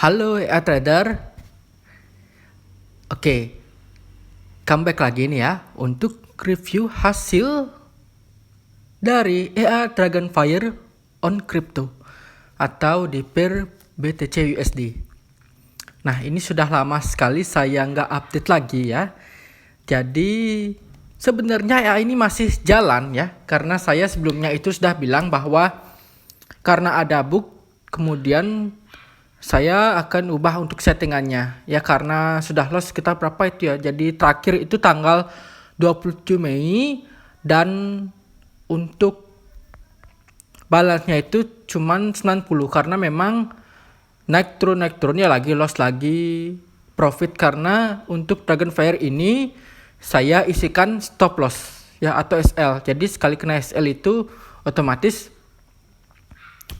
Halo trader. Oke, comeback lagi nih ya untuk review hasil dari Dragonfire on Crypto atau di pair BTC USD. Nah, ini sudah lama sekali saya nggak update lagi ya. Jadi sebenarnya ya ini masih jalan ya, karena saya sebelumnya itu sudah bilang bahwa karena ada bug, kemudian saya akan ubah untuk settingannya ya, karena sudah loss sekitar berapa itu ya. Jadi terakhir itu tanggal 27 Mei dan untuk balance-nya itu cuman 90 karena memang naik turun ya, lagi loss lagi profit karena untuk Dragonfire ini saya isikan stop loss ya atau SL. Jadi sekali kena SL itu otomatis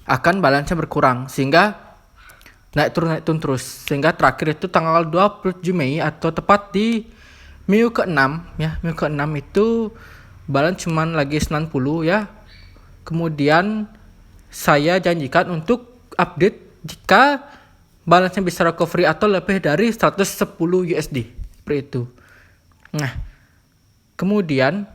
akan balance-nya berkurang sehingga naik turun terus, sehingga terakhir itu tanggal 27 Mei atau tepat di minggu ke-6 ya. Minggu ke-6 itu balance cuman lagi 90 ya. Kemudian saya janjikan untuk update jika balance-nya bisa recovery atau lebih dari 110 USD seperti itu. Nah, kemudian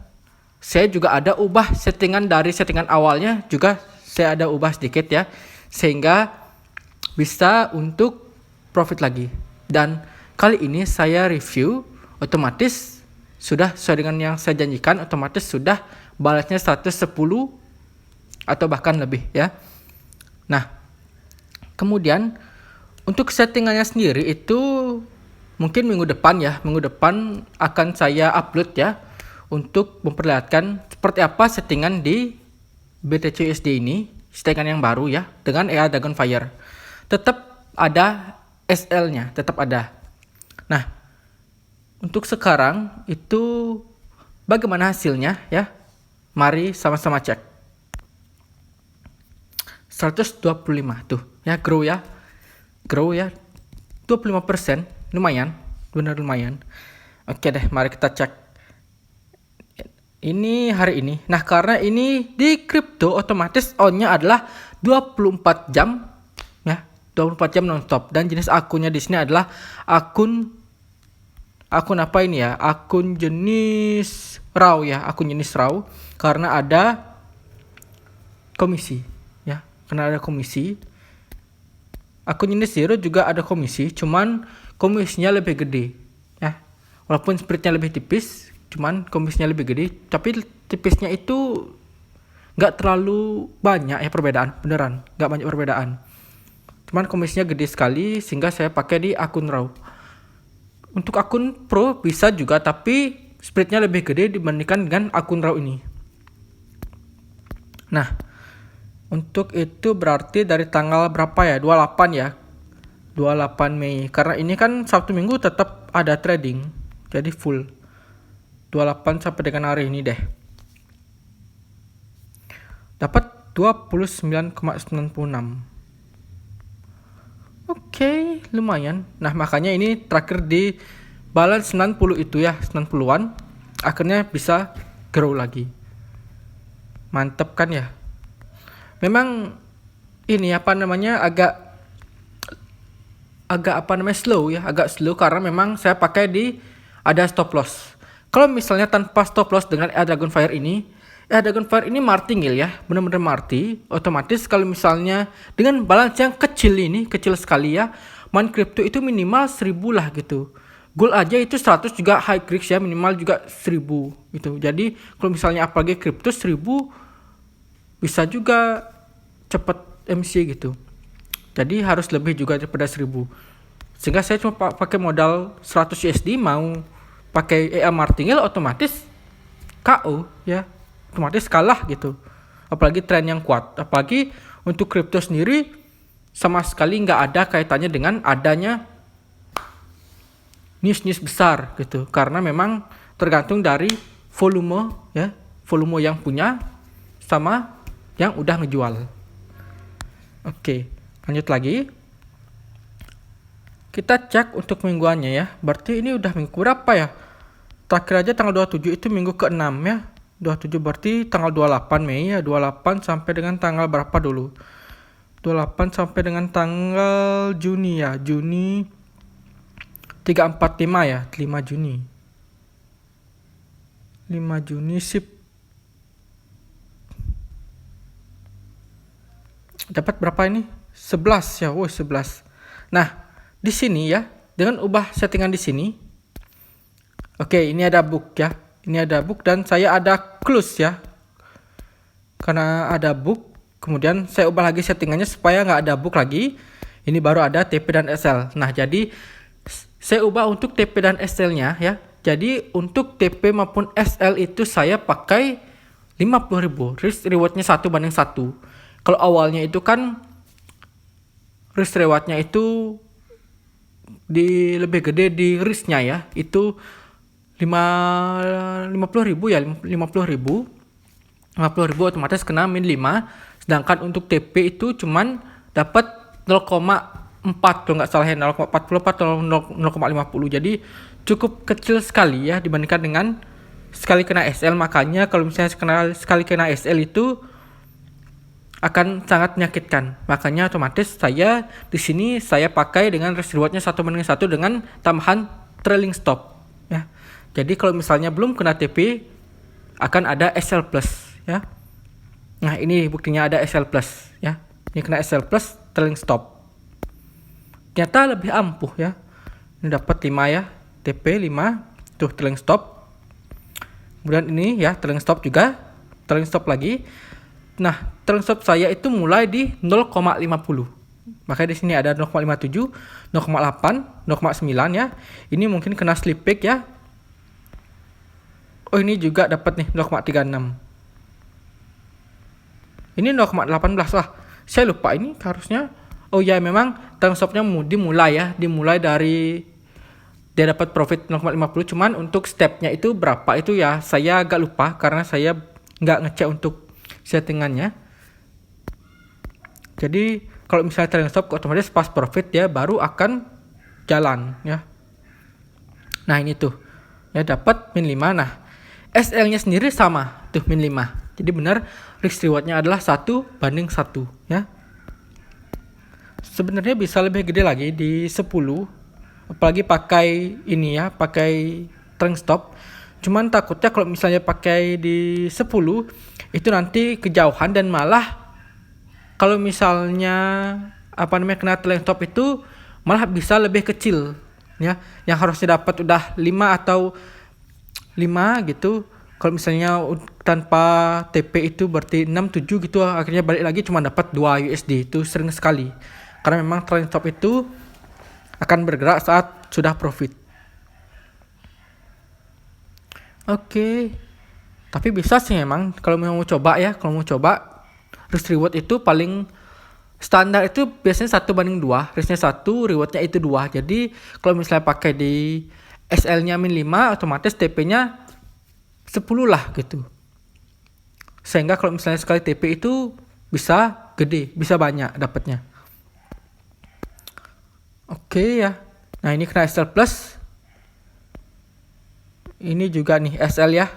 saya juga ada ubah settingan dari settingan awalnya, juga saya ada ubah sedikit ya, sehingga bisa untuk profit lagi. Dan kali ini saya review otomatis sudah sesuai dengan yang saya janjikan, otomatis sudah balance-nya 110 atau bahkan lebih ya. Nah, kemudian untuk settingannya sendiri itu mungkin minggu depan ya, minggu depan akan saya upload ya, untuk memperlihatkan seperti apa settingan di BTC USD ini, settingan yang baru ya, dengan Dragonfire. Tetap ada SL-nya, tetap ada. Nah, untuk sekarang itu bagaimana hasilnya ya? Mari sama-sama cek. 125 tuh ya, grow ya. 25%, lumayan, benar lumayan. Oke deh, mari kita cek. Ini hari ini. Nah, karena ini di crypto otomatis on-nya adalah 24 jam ya. 24 jam nonstop, dan jenis akunnya di sini adalah akun apa ini ya? Akun jenis RAW ya, akun jenis RAW karena ada komisi ya, karena ada komisi. Akun jenis Zero juga ada komisi, cuman komisinya lebih gede ya. Walaupun spreadnya lebih tipis, cuman komisinya lebih gede, tapi tipisnya itu nggak terlalu banyak ya perbedaan, beneran nggak banyak perbedaan. Cuman komisinya gede sekali sehingga saya pakai di akun RAW. Untuk akun Pro bisa juga, tapi spreadnya lebih gede dibandingkan dengan akun RAW ini. Nah, untuk itu berarti dari tanggal berapa ya? 28 ya. 28 Mei. Karena ini kan Sabtu Minggu tetap ada trading. Jadi full 28 sampai dengan hari ini deh. Dapat 29,96. Oke, lumayan. Nah, makanya ini terakhir di balance 90 itu ya, 90-an. Akhirnya bisa grow lagi. Mantep kan ya? Memang ini agak slow ya, agak slow karena memang saya pakai di ada stop loss. Kalau misalnya tanpa stop loss dengan Dragonfire ini, Dragonfire ini martingale ya, benar-benar marti. Otomatis kalau misalnya dengan balance yang kecil ini, kecil sekali ya, main crypto itu minimal 1000 lah gitu. Gold aja itu 100 juga high risk ya, minimal juga 1000 gitu. Jadi kalau misalnya apalagi crypto 1000 bisa juga cepet MC gitu. Jadi harus lebih juga daripada 1000. Sehingga saya cuma pakai modal 100 USD, mau pakai martingale otomatis KO ya. Otomatis kalah gitu. Apalagi tren yang kuat. Apalagi untuk kripto sendiri sama sekali nggak ada kaitannya dengan adanya news besar gitu. Karena memang tergantung dari volume ya, volume yang punya sama yang udah ngejual. Oke, lanjut lagi. Kita cek untuk mingguannya ya. Berarti ini udah minggu berapa ya? Terakhir aja tanggal 27 itu minggu ke-6 ya. 27 berarti tanggal 28 Mei ya, 28 sampai dengan tanggal berapa dulu? 28 sampai dengan tanggal Juni ya. Juni 345 ya. 5 Juni. 5 Juni sip. Dapat berapa ini? 11 ya. 11. Nah, di sini ya, dengan ubah settingan di sini. Oke, ini ada book ya. Ini ada book dan saya ada close ya. Karena ada book, kemudian saya ubah lagi settingannya supaya nggak ada book lagi. Ini baru ada TP dan SL. Nah, jadi saya ubah untuk TP dan SL-nya ya. Jadi untuk TP maupun SL itu saya pakai 50.000. Risk rewardnya 1:1. Kalau awalnya itu kan risk rewardnya itu lebih gede di risknya ya. Itu 50.000 ya, 50.000 otomatis kena min 5. Sedangkan untuk TP itu cuman dapat 0,4 kalau nggak salah ya, 0,44 atau 0,50. Jadi cukup kecil sekali ya dibandingkan dengan sekali kena SL. Makanya kalau misalnya sekali kena SL itu akan sangat menyakitkan. Makanya otomatis saya di sini saya pakai dengan risk rewardnya 1:1 dengan tambahan trailing stop ya. Jadi kalau misalnya belum kena TP akan ada SL plus ya. Nah, ini buktinya ada SL plus ya. Ini kena SL plus trailing stop. Ternyata lebih ampuh ya. Ini dapat 5 ya. TP 5 tuh trailing stop. Kemudian ini ya trailing stop juga. Trailing stop lagi. Nah, trailing stop saya itu mulai di 0,50. Makanya di sini ada 0,57, 0,8, 0,9 ya. Ini mungkin kena slip back ya. Oh, ini juga dapat nih 0,36. Ini 0,18 lah. Saya lupa ini harusnya. Oh ya, memang trailing stopnya dimulai dari dia dapat profit 0,50. Cuman untuk stepnya itu berapa itu ya saya agak lupa karena saya nggak ngecek untuk settingannya. Jadi kalau misalnya trailing stop otomatis pas profit dia baru akan jalan ya. Nah, ini tuh ya dapat min 5. Nah, SL-nya sendiri sama tuh min 5. Jadi benar risk reward-nya adalah 1:1 ya. Sebenarnya bisa lebih gede lagi di 10. Apalagi pakai ini ya, pakai trailing stop. Cuman takutnya kalau misalnya pakai di 10 itu nanti kejauhan dan malah kalau misalnya kena trailing stop itu malah bisa lebih kecil ya. Yang harusnya dapat udah 5 atau 5 gitu. Kalau misalnya tanpa TP itu berarti 6 7 gitu, akhirnya balik lagi cuma dapat 2 USD. Itu sering sekali. Karena memang trailing stop itu akan bergerak saat sudah profit. Oke. Tapi bisa sih memang kalau mau coba risk reward itu paling standar itu biasanya 1:2. Risknya 1, rewardnya itu 2. Jadi kalau misalnya pakai di SL-nya min 5, otomatis TP-nya 10 lah gitu. Sehingga kalau misalnya sekali TP itu bisa gede, bisa banyak dapatnya. Oke ya. Nah, ini kena SL plus. Ini juga nih SL ya.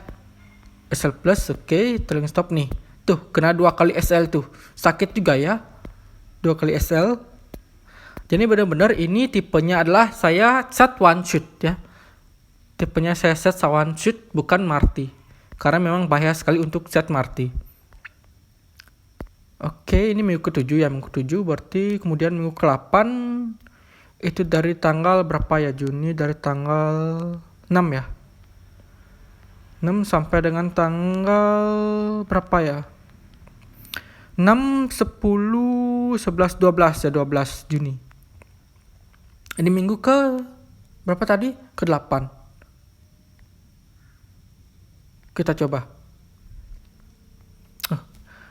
SL plus, oke, trailing stop nih. Tuh, kena 2 kali SL tuh. Sakit juga ya. 2 kali SL. Jadi benar-benar ini tipenya adalah saya set one shoot ya. Tipenya saya set one shoot bukan Marty. Karena memang bahaya sekali untuk set Marty. Oke, ini minggu ke-7 ya. Minggu ke-7 berarti kemudian minggu ke-8 itu dari tanggal berapa ya? Juni dari tanggal 6 ya. 6 sampai dengan tanggal berapa ya? 6, 10, 11, 12 ya, 12 Juni. Ini minggu ke berapa tadi? Ke-8. Kita coba.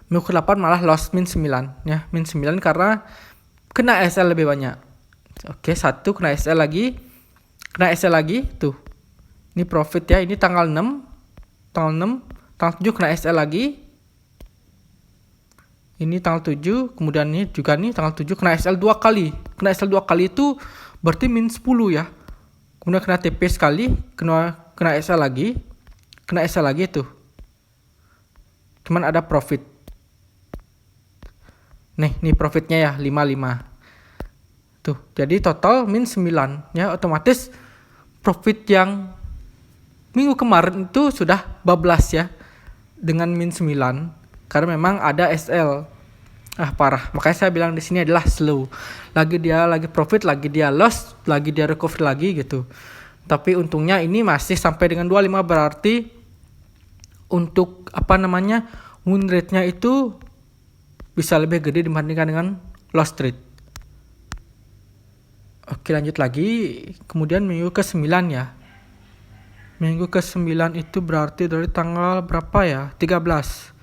Minggu ke-8 malah loss min 9 ya. Min 9 karena kena SL lebih banyak. Oke, 1 kena SL lagi. Kena SL lagi tuh. Ini profit ya. Ini tanggal 6. Tanggal 7 kena SL lagi. Ini tanggal 7, kemudian ini juga nih tanggal 7 kena SL 2 kali. Kena SL 2 kali itu berarti min 10 ya. Kemudian kena TP sekali, kena SL lagi. Kena SL lagi tuh. Cuman ada profit. Nih profitnya ya 55. Tuh, jadi total min 9 ya, otomatis profit yang minggu kemarin itu sudah bablas ya dengan min 9 karena memang ada SL. Parah. Makanya saya bilang di sini adalah slow. Lagi profit, lagi dia loss, lagi dia recovery lagi gitu. Tapi untungnya ini masih sampai dengan 25, berarti untuk win rate-nya itu bisa lebih gede dibandingkan dengan loss rate. Oke, lanjut lagi. Kemudian minggu ke-9 ya. Minggu ke-9 itu berarti dari tanggal berapa ya? 13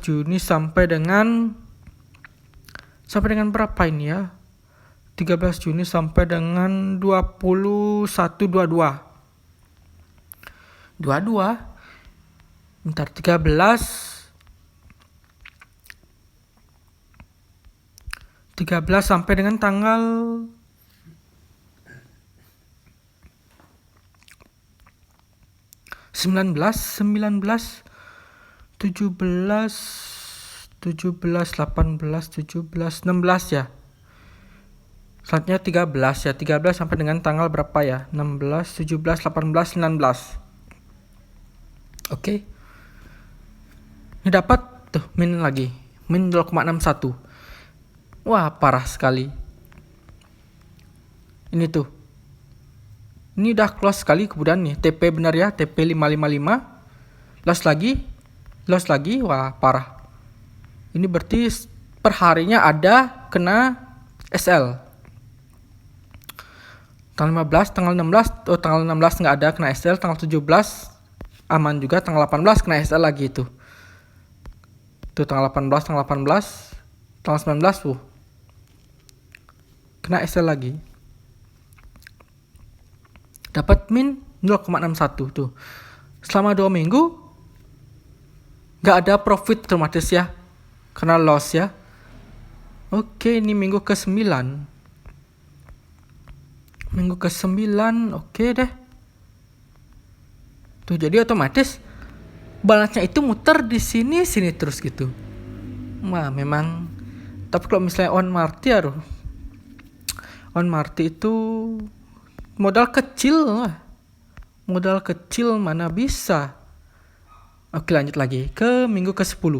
Juni sampai dengan berapa ini ya? 13 Juni sampai dengan 22. Bentar, 13 sampai dengan tanggal 19, 17, 18, 17, 16 ya. Selanjutnya 13 ya. 13 sampai dengan tanggal berapa ya? 16, 17, 18, 19. Oke. Ini dapat tuh min lagi. Min 0,61. Wah, parah sekali. Ini tuh. Ini udah close sekali, kemudian nih TP benar ya, TP 555. Loss lagi, wah parah. Ini berarti perharinya ada kena SL. Tanggal 15, tanggal 16, tanggal 16 nggak ada kena SL, tanggal 17 aman juga, tanggal 18 kena SL lagi itu. Tuh tanggal 18, tanggal 19 kena SL lagi. Dapat min 0,61 tuh. Selama 2 minggu nggak ada profit otomatis ya, karena loss ya. Oke, ini minggu ke-9. Oke deh. Tuh, jadi otomatis balance-nya itu muter di sini terus gitu. Wah, memang. Tapi kalau misalnya on Marti itu modal kecil mana bisa. Oke, lanjut lagi ke minggu ke-10.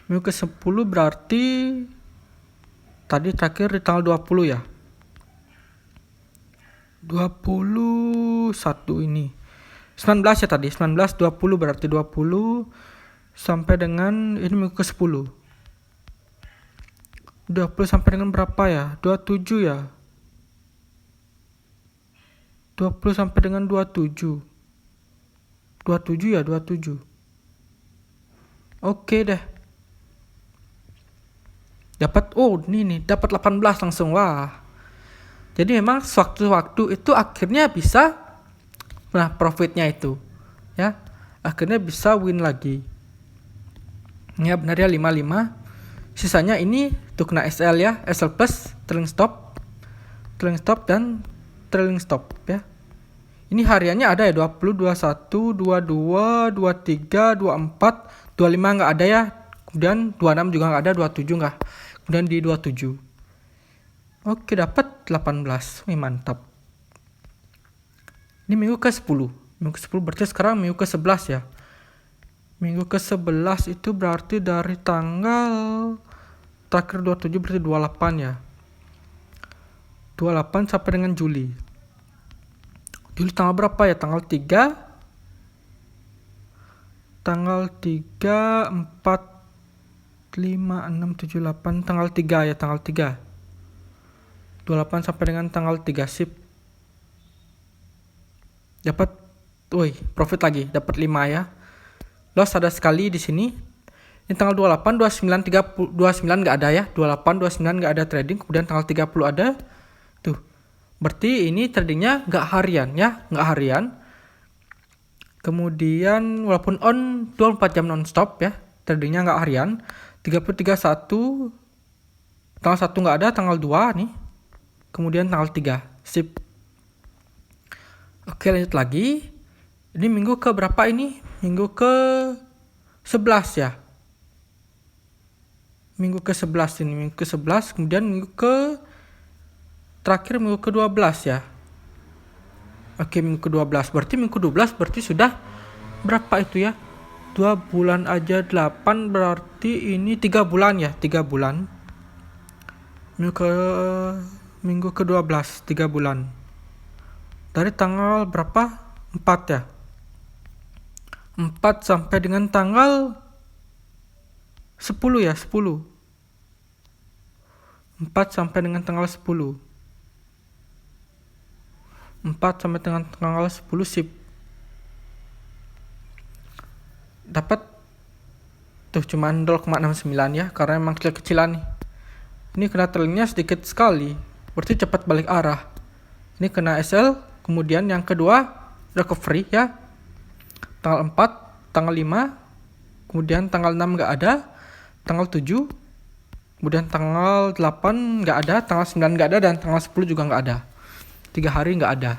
Minggu ke-10 berarti tadi terakhir di tanggal 20 ya. 21 ini. 19 ya tadi, 19, 20 berarti 20 sampai dengan ini minggu ke-10. 20 sampai dengan berapa ya? 27 ya. 20 sampai dengan 27. 27. Oke deh. Dapat dapat 18 langsung. Wah. Jadi memang sewaktu-waktu itu akhirnya bisa profitnya itu ya. Akhirnya bisa win lagi. Ya benar ya 55. Sisanya ini tuh kena SL ya, SL plus, trailing stop dan trailing stop ya. Ini hariannya ada ya 20, 21, 22, 23, 24, 25 nggak ada ya. Kemudian 26 juga nggak ada, 27 nggak. Kemudian di 27. Oke, dapat 18. Wih, mantap. Ini minggu ke-10. Minggu ke-10 berarti sekarang minggu ke-11 ya. Minggu ke-11 itu berarti dari tanggal terakhir 27 berarti 28 ya. 28 sampai dengan Juli. Juli tanggal berapa ya? Tanggal 3, 4, 5, 6, 7, 8. Tanggal 3 ya, tanggal 3. 28 sampai dengan tanggal 3, sip. Dapat, profit lagi, dapat 5 ya. Loss ada sekali di sini. Ini tanggal 28, 29, 30, 29 nggak ada ya. 28, 29 nggak ada trading. Kemudian tanggal 30 ada. Tuh. Berarti ini tradingnya nggak harian. Kemudian walaupun on 24 jam non-stop ya. Tradingnya nggak harian. 30, 31. Tanggal 1 nggak ada, tanggal 2 nih. Kemudian tanggal 3. Sip. Oke, lanjut lagi. Ini minggu ke berapa ini? Minggu ke 11 ya. minggu ke-11 ini, minggu ke-11, kemudian terakhir minggu ke-12 ya. Oke, minggu ke-12. Berarti minggu ke-12 berarti sudah berapa itu ya? 2 bulan aja 8, berarti ini 3 bulan ya, 3 bulan. Minggu ke-12, 3 bulan. Dari tanggal berapa? 4 ya. 4 sampai dengan tanggal 10 ya, 10. 4 sampai dengan tanggal 10. 4 sampai dengan tanggal 10 sip. Dapat tuh cuma 0,69 ya, karena emang kecil-kecilan nih. Ini kena trailnya sedikit sekali, berarti cepat balik arah. Ini kena SL, kemudian yang kedua recovery ya. Tanggal 4, tanggal 5, kemudian tanggal 6 nggak ada, tanggal 7, kemudian tanggal 8 nggak ada, tanggal 9 nggak ada, dan tanggal 10 juga nggak ada. 3 hari nggak ada.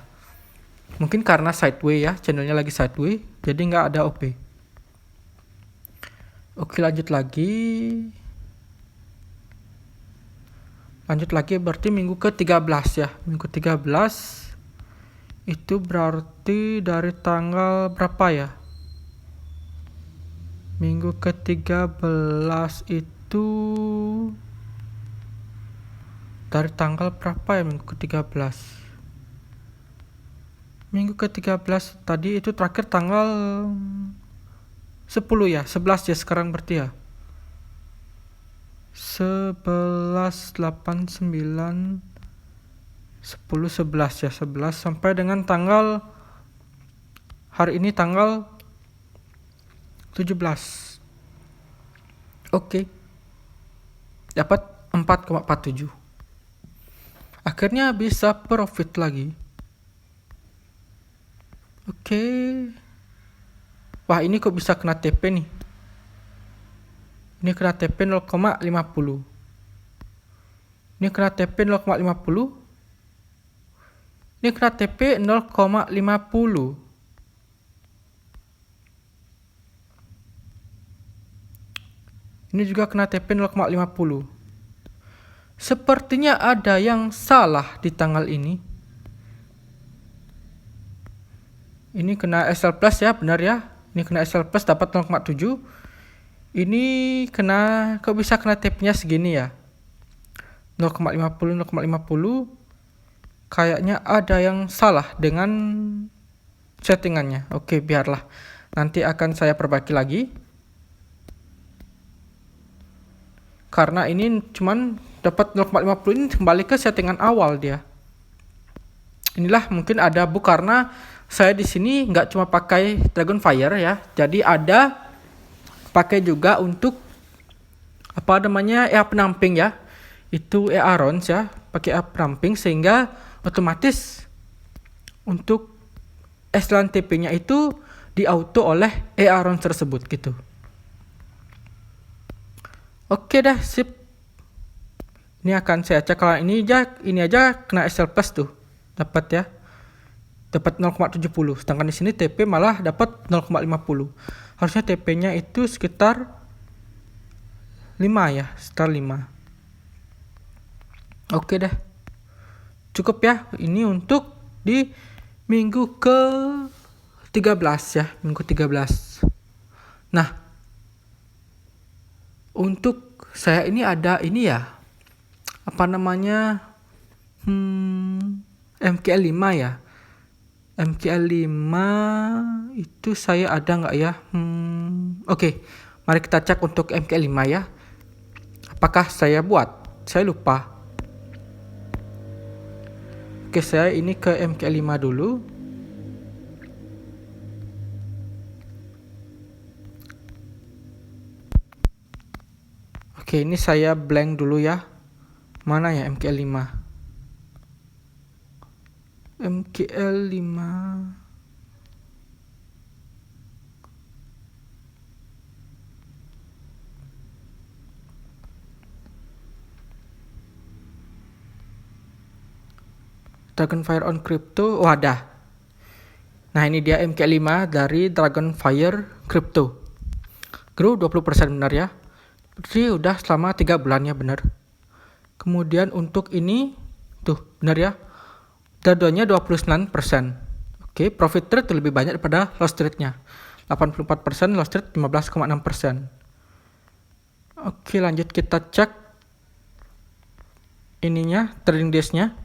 Mungkin karena sideway ya, channelnya lagi sideway, jadi nggak ada OP. Oke, lanjut lagi berarti minggu ke-13 ya. Minggu 13 itu berarti dari tanggal berapa ya? Minggu ke-13 itu dari tanggal berapa ya minggu ke-13? Minggu ke-13 tadi itu terakhir tanggal 10 ya, 11 ya sekarang berarti ya. 11, 8, 9, 10, 11 ya, 11 sampai dengan tanggal hari ini tanggal 17. Oke. Dapat 4,47. Akhirnya bisa profit lagi. Oke. Wah, ini kok bisa kena TP nih. Ini kena TP 0,50. Ini kena TP 0,50. Ini kena TP 0,50. Ini juga kena TP 0,50. Sepertinya ada yang salah di tanggal ini. Ini kena SL plus ya, benar ya. Ini kena SL plus dapat 0,7. Ini kok bisa kena TP-nya segini ya? 0,50, 0,50. Kayaknya ada yang salah dengan settingannya. Oke, biarlah. Nanti akan saya perbaiki lagi. Karena ini cuman dapat 0,50, ini kembali ke settingan awal dia. Inilah mungkin ada bug karena saya di sini nggak cuma pakai Dragonfire ya. Jadi ada pakai juga untuk EA penamping ya. Itu EA Rounds ya, pakai EA penamping sehingga otomatis untuk SLAN TP-nya itu diauto oleh EA Rounds tersebut gitu. Oke dah, sip. Ini akan saya cek kalau ini aja kena SL plus tuh. Dapat ya. Dapat 0,70. Sedangkan di sini TP malah dapat 0,50. Harusnya TP-nya itu sekitar 5 ya, sekitar 5. Oke dah. Cukup ya. Ini untuk di minggu ke-13 ya, minggu 13. Nah, untuk saya ini ada ini ya. Apa namanya? MKL 5 ya. MKL 5 itu saya ada nggak ya? Oke, mari kita cek untuk MKL 5 ya. Apakah saya buat? Saya lupa. Oke, saya ini ke MKL 5 dulu. Oke, ini saya blank dulu ya. Mana ya MKL 5? MKL 5. Dragonfire on Crypto. Wadah. Nah, ini dia MKL 5 dari Dragonfire Crypto. Grow 20% benar ya. Berarti udah selama 3 bulan ya, bener. Kemudian untuk ini, tuh bener ya, dadonya 29%. Oke, profit rate lebih banyak daripada loss rate-nya. 84%, loss rate 15,6%. Oke, lanjut kita cek ininya, trading days-nya.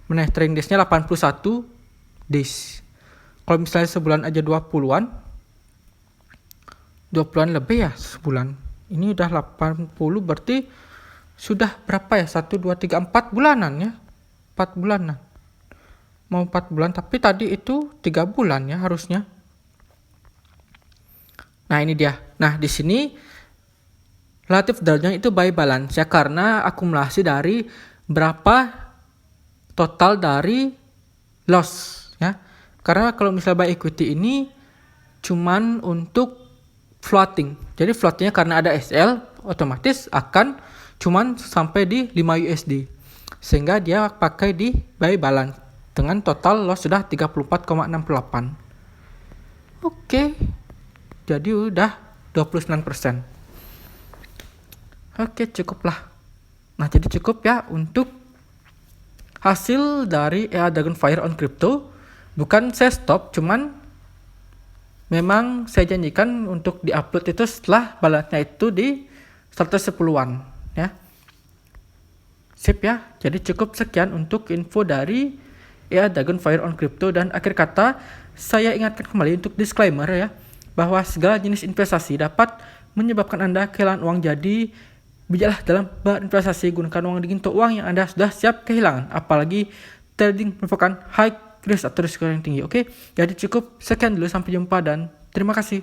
Mana trading days-nya 81 days. Kalau misalnya sebulan aja 20-an lebih ya sebulan. Ini udah 80, berarti sudah berapa ya? 1, 2, 3, 4 bulanan ya. 4 bulanan. Mau 4 bulan, tapi tadi itu 3 bulan ya harusnya. Nah, ini dia. Nah, di sini relatif drawdown itu buy balance ya, karena akumulasi dari berapa total dari loss ya. Karena kalau misalnya buy equity ini cuman untuk floating. Jadi floatingnya karena ada SL otomatis akan cuman sampai di 5 USD. Sehingga dia pakai di buy balance dengan total loss sudah 34,68. Oke. Jadi udah 29%. Oke, cukup lah. Nah, jadi cukup ya untuk hasil dari EA Dragonfire on Crypto. Bukan saya stop, cuman memang saya janjikan untuk diupload itu setelah balance-nya itu di 110-an ya. Sip ya. Jadi cukup sekian untuk info dari EA Dragonfire on Crypto. Dan akhir kata, saya ingatkan kembali untuk disclaimer ya, bahwa segala jenis investasi dapat menyebabkan Anda kehilangan uang. Jadi bijaklah dalam berinvestasi, gunakan uang untuk uang yang Anda sudah siap kehilangan. Apalagi trading merupakan high risk atau risiko yang tinggi. Oke, jadi cukup sekian dulu, sampai jumpa dan terima kasih.